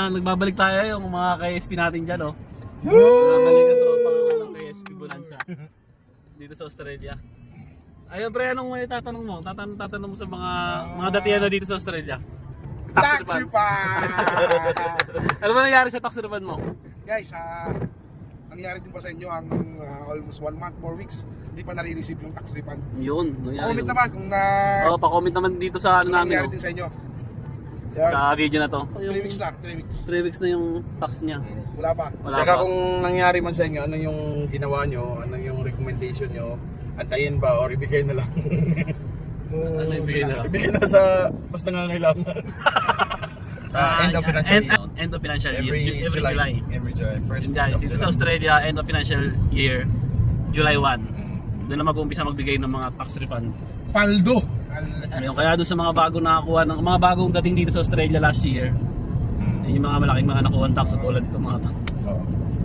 Nagbabalik tayo yung mga KSP natin dyan, oh. Nagbabalik ang tropa ng KSP Bonanza dito sa Australia. Ayun pre, anong may tatanong mo? Tatanong mo sa mga datihan na dito sa Australia. Tax refund! Ano ba nangyari sa tax refund mo? Guys, nangyari din pa sa inyo ang almost 1 month, 4 weeks, hindi pa nare-receive yung tax refund. Yun, nangyari. Comment naman kung pa-comment naman dito sa ano namin. nangyari din sa inyo. Yan. Sa video na to. 3 weeks na, 3 weeks. 3 weeks na yung tax niya. Wala pa. Wala Tsaka pa. kung nangyari man sa inyo, ano yung ginawa nyo, ano yung recommendation nyo, antayin ba or ibigay na lang? Ano ibigay na? Ibigay na sa mas nangangailangan. End of financial year. End of financial year. Every July. Every July. First Guys, of dito July. sa Australia, end of financial year, July 1. Doon na mag-uumpisa magbigay ng mga tax refund. Paldo! Ayun, kaya doon sa mga bagong nakakuha ng mga bagong dating dito sa Australia last year, yung mga malaking mga nakuha ng tax tulad itong mga to.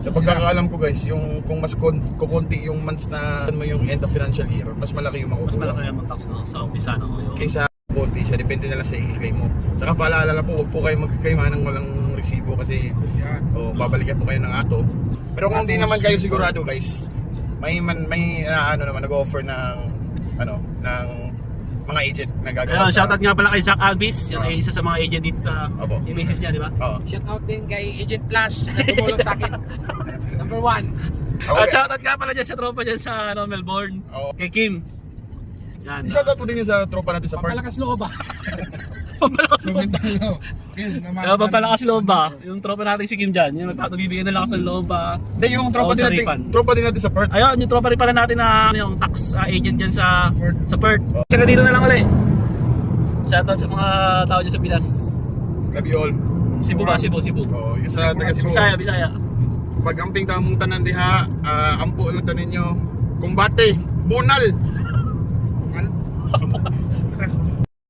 Sa pagkakaalam ko guys, yung kung mas kukunti yung months na mo yung end of financial year, mas malaki yung Mas makukuha. malaki yung tax no, sa umpisa no. Yung, Kaysa konti siya, depende na lang sa i-claim mo. Tsaka paalala po, huwag po kayo mag-claim ng walang resibo kasi Yan. babalikan po kayo ng ato. Pero kung hindi naman kayo sigurado guys, may nag-offer ng ng mga agent na gagawa. ayun, shoutout nga pala kay Zach Alvis, yun ay isa sa mga agent dito sa Opo. i-message niya, di ba? Oo. Shout out din kay Agent Plus na tumulong sa akin. Number 1. Okay. Shoutout nga pala dyan sa tropa dyan sa Melbourne, Oo. kay Kim. Yan. I-shoutout po din yun sa tropa natin sa park. Pampalakas loob ba? Pampalakas loob. Kaya pampalakas loob ba? Yung tropa natin si Kim dyan, yung nagpapabibigyan ng lakas ng loob ba? Hindi, yung tropa Oo, din sa natin, refund. tropa din natin sa park. Ayun, yung tropa rin pala natin na yung tax agent dyan sa Perth. Tsaka dito na lang ulit. Shoutout sa mga tao dyan sa Pinas. Love you all. Cebu ba? Cebu. Oo, yung sa taga Cebu. Bisaya. Pag amping tamong tanan diha, ampo lang tanin nyo. Kumbate, bunal.